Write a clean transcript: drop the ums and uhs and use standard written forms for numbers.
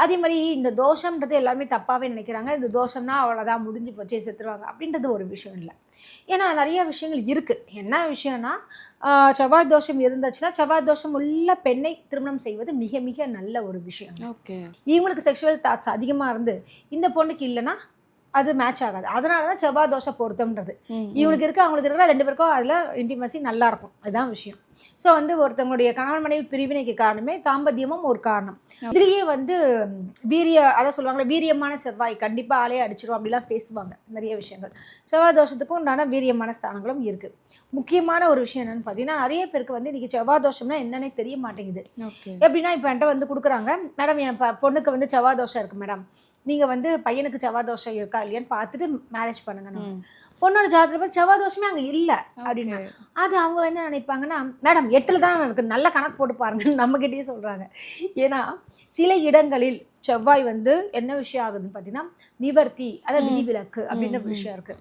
அதே மாதிரி இந்த தோஷம்ன்றது எல்லாருமே தப்பாகவே நினைக்கிறாங்க. இந்த தோஷம்னா அவ்வளோதான் முடிஞ்சு போச்சே செத்துருவாங்க அப்படின்றது ஒரு விஷயம் இல்லை. ஏன்னா நிறைய விஷயங்கள் இருக்குது. என்ன விஷயம்னா செவ்வாய் தோஷம் இருந்துச்சுன்னா செவ்வாய் தோஷம் உள்ள பெண்ணை திருமணம் செய்வது மிக மிக நல்ல ஒரு விஷயம். ஓகே. இவங்களுக்கு செக்ஷுவல் தாட்ஸ் அதிகமாக இருந்து இந்த பொண்ணுக்கு இல்லைன்னா அது மேட்ச் ஆகாது. அதனால தான் செவ்வாய் தோஷ பொருத்தம்ன்றது. இவங்களுக்கு இருக்க அவங்களுக்கு இருக்கிற 2 பேருக்கும் அதில் இன்டிமசி நல்லா இருக்கும். அதுதான் விஷயம். ஸோ வந்து ஒருத்தவங்களுடைய கணவன் மனைவி பிரிவினைக்கு காரணமே தாம்பத்தியமும் ஒரு காரணம். இதுலேயே வந்து அதான் சொல்லுவாங்களே வீரியமான செவ்வாய் கண்டிப்பாக ஆளையே அடிச்சிடும் அப்படிலாம் பேசுவாங்க நிறைய விஷயங்கள். செவ்வாய் தோஷத்துக்கும் உண்டான வீரியமான ஸ்தானங்களும் இருக்குது. முக்கியமான ஒரு விஷயம் என்னன்னு பார்த்தீங்கன்னா நிறைய பேருக்கு வந்து இன்றைக்கி செவ்வாய் தோஷம்னா என்னன்னே தெரிய மாட்டேங்குது. எப்படின்னா இப்போ என்கிட்ட வந்து கொடுக்குறாங்க, மேடம் என் பொண்ணுக்கு வந்து செவ்வாய் தோஷம் இருக்குது மேடம், நீங்கள் வந்து பையனுக்கு செவ்வாய் தோஷம் இருக்கா இல்லையான்னு பார்த்துட்டு மேரேஜ் பண்ணுங்க. பொண்ணோட ஜாதகத்துல செவ்வாய் தோஷமே அங்கே இல்லை அப்படின்னா அது அவங்க என்ன நினைப்பாங்கன்னா, மேடம் 8ல் தான் எனக்கு நல்ல கணக்கு போட்டு பாருங்கன்னு நம்மகிட்டயே சொல்கிறாங்க. ஏன்னா சில இடங்களில் செவ்வாய் வந்து என்ன விஷயம் ஆகுதுன்னு பார்த்தீங்கன்னா நிவர்த்தி, அதாவது விதிவிலக்கு அப்படின்ற விஷயம் இருக்குது.